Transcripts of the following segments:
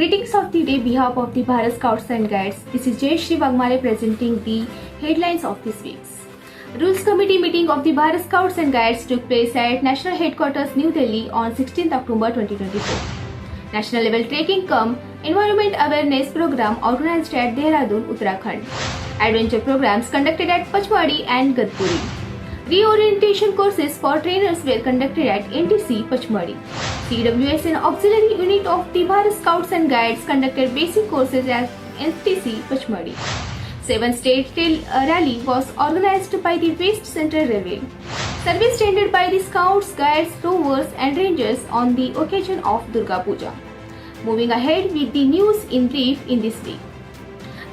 Greetings of the day behalf of the Bharat Scouts and Guides. This is Jayashree Wagmale presenting the headlines of this week's. Rules Committee meeting of the Bharat Scouts and Guides took place at National Headquarters, New Delhi on 16th October 2024. National level trekking cum environment awareness program organized at Dehradun, Uttarakhand. Adventure programs conducted at Pachmadi and Gadpuri. Reorientation courses for trainers were conducted at NTC Pachmadi. CWSN auxiliary unit of the Bharat Scouts and Guides conducted basic courses at NTC Pachmadi. 7th State Rally was organized by the West Central Railway. Service rendered by the Scouts, Guides, Rovers and Rangers on the occasion of Durga Puja. Moving ahead with the news in brief in this week.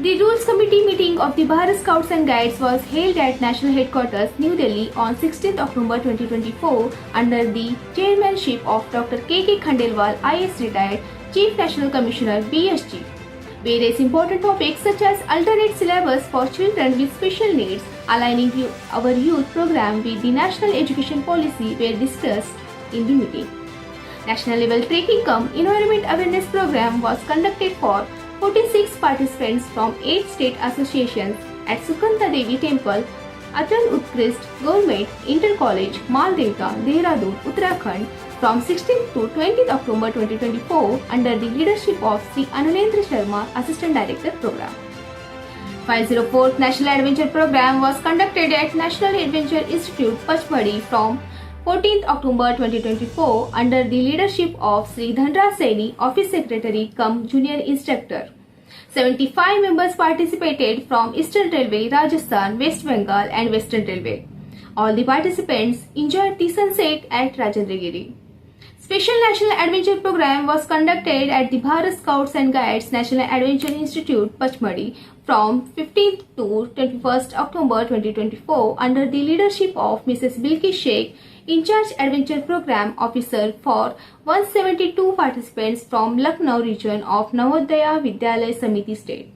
The Rules Committee meeting of the Bharat Scouts and Guides was held at National Headquarters, New Delhi on 16th October 2024 under the chairmanship of Dr. K.K. Khandelwal, IAS retired, Chief National Commissioner, BSG. Various important topics such as alternate syllabus for children with special needs, aligning our youth program with the national education policy were discussed in the meeting. National level trekking cum environment awareness program was conducted for 46 participants from 8 state associations at Sukanta Devi Temple, Atal Utkrist Government Inter College, Maldevta, Dehradun, Uttarakhand from 16th to 20th October 2024 under the leadership of Sri Anulendra Sharma, Assistant Director Program. 504th National Adventure Program was conducted at National Adventure Institute, Pachmadi from 14th October 2024 under the leadership of Sri Dhanraj Saini, Office Secretary cum Junior Instructor. 75 members participated from Eastern Railway, Rajasthan, West Bengal and Western Railway. All the participants enjoyed the sunset at Rajendragiri. Special National Adventure Program was conducted at the Bharat Scouts and Guides National Adventure Institute, Pachmadi from 15th to 21st October 2024 under the leadership of Mrs. Bilkis Sheikh, in charge Adventure Program Officer for 172 participants from Lucknow region of Navodaya Vidyalaya Samiti State.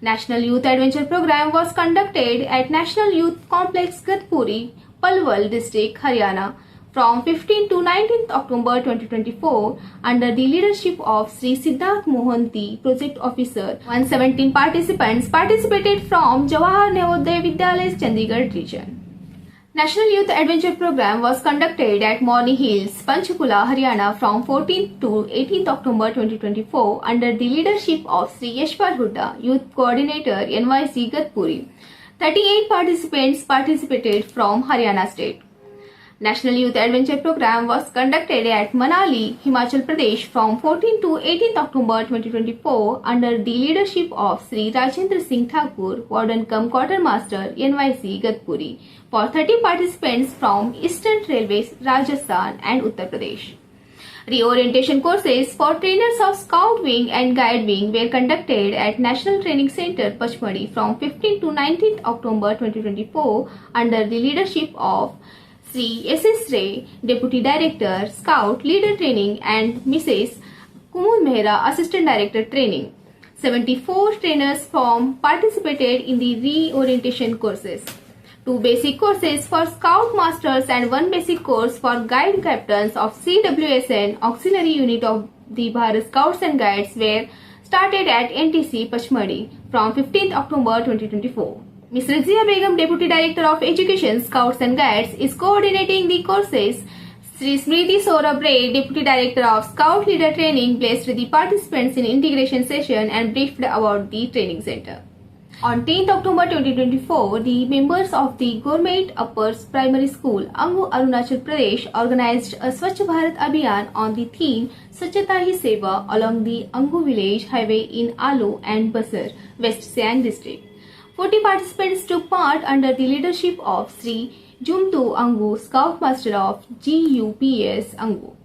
National Youth Adventure Program was conducted at National Youth Complex Gadpuri, Palwal District, Haryana from 15 to 19th October 2024 under the leadership of Sri Siddharth Mohanty, Project Officer. 117 participants participated from Jawahar Navodaya Vidyalaya, Chandigarh region. National Youth Adventure Program was conducted at Morni Hills, Panchkula, Haryana from 14th to 18th October 2024 under the leadership of Sri Yashpal Hooda, Youth Coordinator, NYC Gadpuri. 38 participants participated from Haryana State. National Youth Adventure Program was conducted at Manali, Himachal Pradesh from 14th to 18th October 2024 under the leadership of Sri Rajendra Singh Thakur, Warden cum Quartermaster, NYC Gadpuri, for 30 participants from Eastern Railways, Rajasthan and Uttar Pradesh. Reorientation courses for trainers of Scout Wing and Guide Wing were conducted at National Training Center, Pachmadi from 15th to 19th October 2024 under the leadership of Sri S.S. Ray, Deputy Director, Scout Leader Training and Mrs. Kumul Mehra, Assistant Director Training. 74 trainers participated in the reorientation courses. 2 basic courses for Scout Masters and 1 basic course for Guide Captains of CWSN Auxiliary Unit of the Bharat Scouts and Guides were started at NTC Pachmadi from 15th October 2024. Ms. Razia Begum, Deputy Director of Education, Scouts and Guides, is coordinating the courses. Sri Smriti Saurabh Ray, Deputy Director of Scout Leader Training, blessed the participants in integration session and briefed about the training center. On 10th October 2024, the members of the Government Upper Primary School, Angu, Arunachal Pradesh, organized a Swachh Bharat Abhiyan on the theme Swachhata Hi Seva along the Angu village highway in Alu and Basar, West Siang district. 40 participants took part under the leadership of Sri Jumtu Angu, Scout Master of GUPS Angu.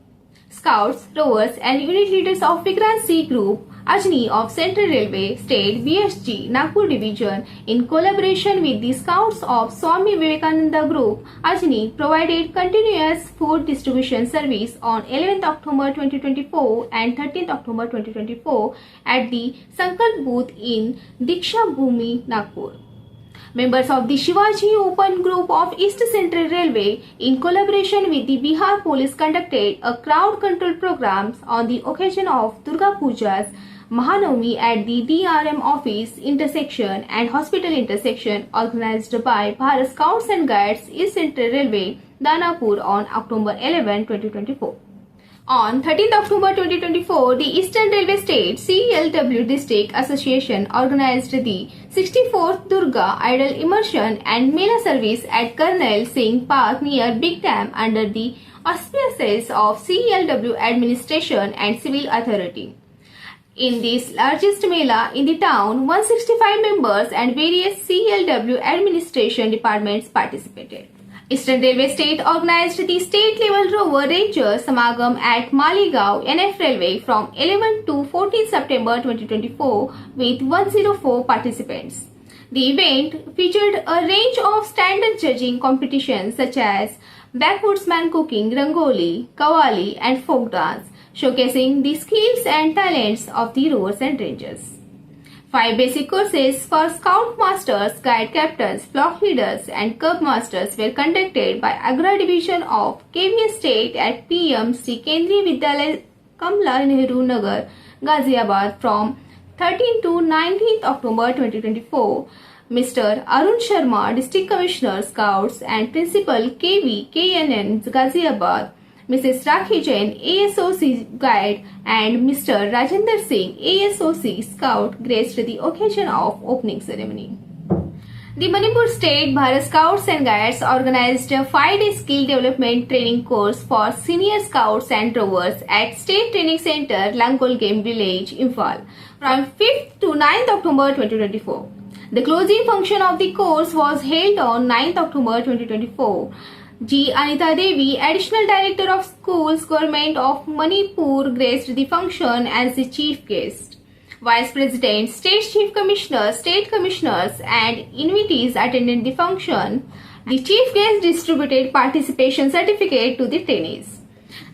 Scouts, Rovers and unit leaders of Vikrant C Group, Ajni of Central Railway, State, BSG, Nagpur Division, in collaboration with the Scouts of Swami Vivekananda Group, Ajni, provided continuous food distribution service on 11th October 2024 and 13th October 2024 at the Sankalp booth in Diksha Bhumi, Nagpur. Members of the Shivaji Open Group of East Central Railway, in collaboration with the Bihar Police, conducted a crowd control program on the occasion of Durga Puja's Mahanavami at the DRM office intersection and hospital intersection, organized by Bharat Scouts and Guides, East Central Railway, Danapur on October 11, 2024. On 13th October 2024, the Eastern Railway State CLW District Association organized the 64th Durga Idol Immersion and Mela service at Karnail Singh Park near Big Dam under the auspices of CLW Administration and Civil Authority. In this largest Mela in the town, 165 members and various CLW administration departments participated. Eastern Railway State organized the state-level Rover Ranger Samagam at Maligaon NF Railway from 11 to 14 September 2024 with 104 participants. The event featured a range of standard judging competitions such as backwoodsman cooking, rangoli, qawwali and folk dance, showcasing the skills and talents of the rovers and rangers. 5 basic courses for Scout Masters, Guide Captains, Flock Leaders and Cub Masters were conducted by Agra Division of KVS State at PM Sri Kendriya Vidyalaya Kamla Nehru Nagar, Ghaziabad from 13 to 19th October 2024. Mr. Arun Sharma, District Commissioner, Scouts and Principal KV KNN Ghaziabad, Mrs. Rakhi Jain, ASOC Guide and Mr. Rajendra Singh, ASOC Scout, graced the occasion of opening ceremony. The Manipur State Bharat Scouts and Guides organized a 5-day skill development training course for senior scouts and rovers at State Training Center, Langol Game Village, Imphal, from 5th to 9th October 2024. The closing function of the course was held on 9th October 2024. G. Anita Devi, Additional Director of Schools, Government of Manipur, graced the function as the chief guest. Vice President, State Chief Commissioner, State Commissioners and invitees attended the function. The chief guest distributed participation certificate to the trainees.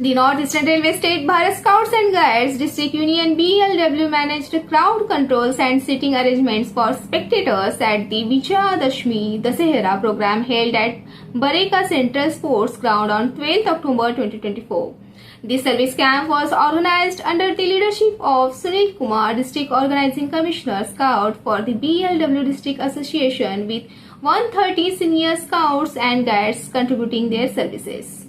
The Northeastern Railway State Bharat Scouts and Guides District Union BLW managed crowd controls and seating arrangements for spectators at the Vijayadashmi Dasehra program held at Bareka Central Sports Ground on 12th October 2024. This service camp was organized under the leadership of Sunil Kumar, District Organizing Commissioner Scout for the BLW District Association, with 130 senior scouts and guides contributing their services.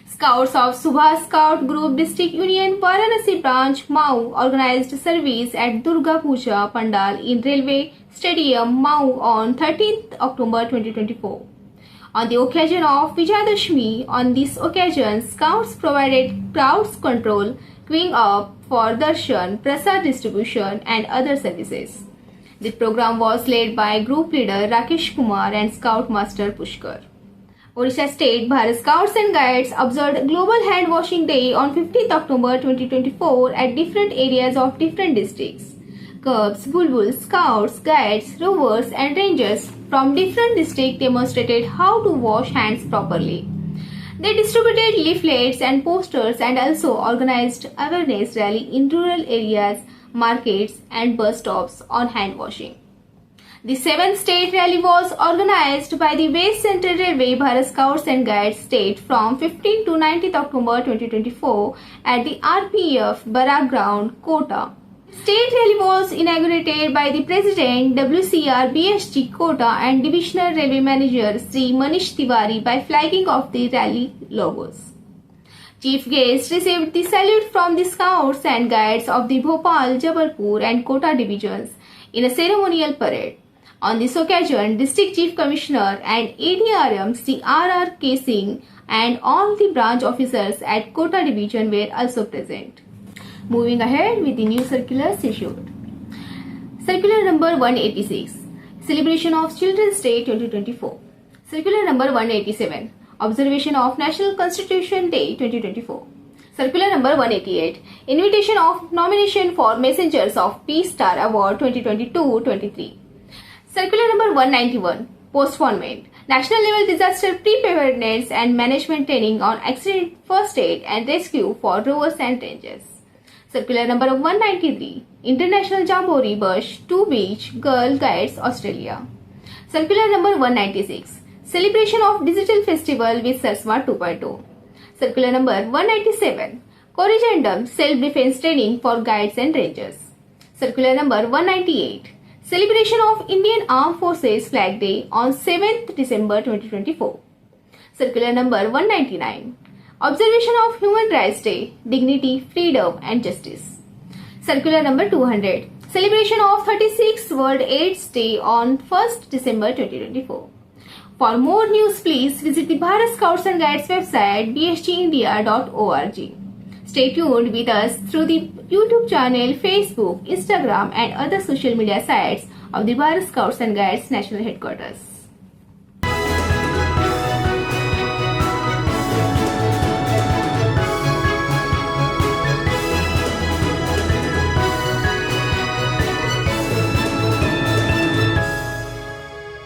Scouts of Subhas Scout Group District Union Varanasi Branch Mau organized service at Durga Puja Pandal in Railway Stadium Mau on 13th October 2024. On the occasion of Vijayadashmi, on this occasion, Scouts provided crowd control, queuing up for darshan, prasad distribution and other services. The program was led by Group Leader Rakesh Kumar and Scout Master Pushkar. Odisha State Bharat Scouts and Guides observed Global Hand Washing Day on 15th October 2024 at different areas of different districts. Cubs, Bulbuls, Scouts, Guides, Rovers and Rangers from different districts demonstrated how to wash hands properly. They distributed leaflets and posters and also organized awareness rally in rural areas, markets and bus stops on hand washing. The 7th State Rally was organized by the West Central Railway Bharat Scouts and Guides State from 15 to 19th October 2024 at the RPF Barak Ground, Kota. State Rally was inaugurated by the President WCR BSG Kota and Divisional Railway Manager Sri Manish Tiwari by flagging of the rally logos. Chief guest received the salute from the Scouts and Guides of the Bhopal, Jabalpur and Kota divisions in a ceremonial parade. On this occasion, District Chief Commissioner and ADRM Sri R.R. K. Singh and all the branch officers at Kota division were also present. Moving ahead with the new circulars issued. Circular number 186, Celebration of Children's Day 2024. Circular number 187, Observation of National Constitution Day 2024. Circular number 188, Invitation of Nomination for Messengers of Peace Star Award 2022-23. Circular number 191, Postponement, National Level Disaster Preparedness and Management Training on Accident First Aid and Rescue for Rovers and Rangers. Circular number 193, International Jamboree Bush to Beach Girl Guides Australia. Circular number 196, Celebration of Digital Festival with SARSMART 2.0. Circular number 197, Corrigendum Self-Defense Training for Guides and Rangers. Circular number 198, Celebration of Indian Armed Forces Flag Day on 7th December 2024. Circular number 199, Observation of Human Rights Day, Dignity, Freedom and Justice. Circular number 200, Celebration of 36th World AIDS Day on 1st December 2024. For more news, please visit the Bharat Scouts and Guides website bsgindia.org. Stay tuned with us through the YouTube channel, Facebook, Instagram and other social media sites of the Bharat Scouts and Guides National Headquarters.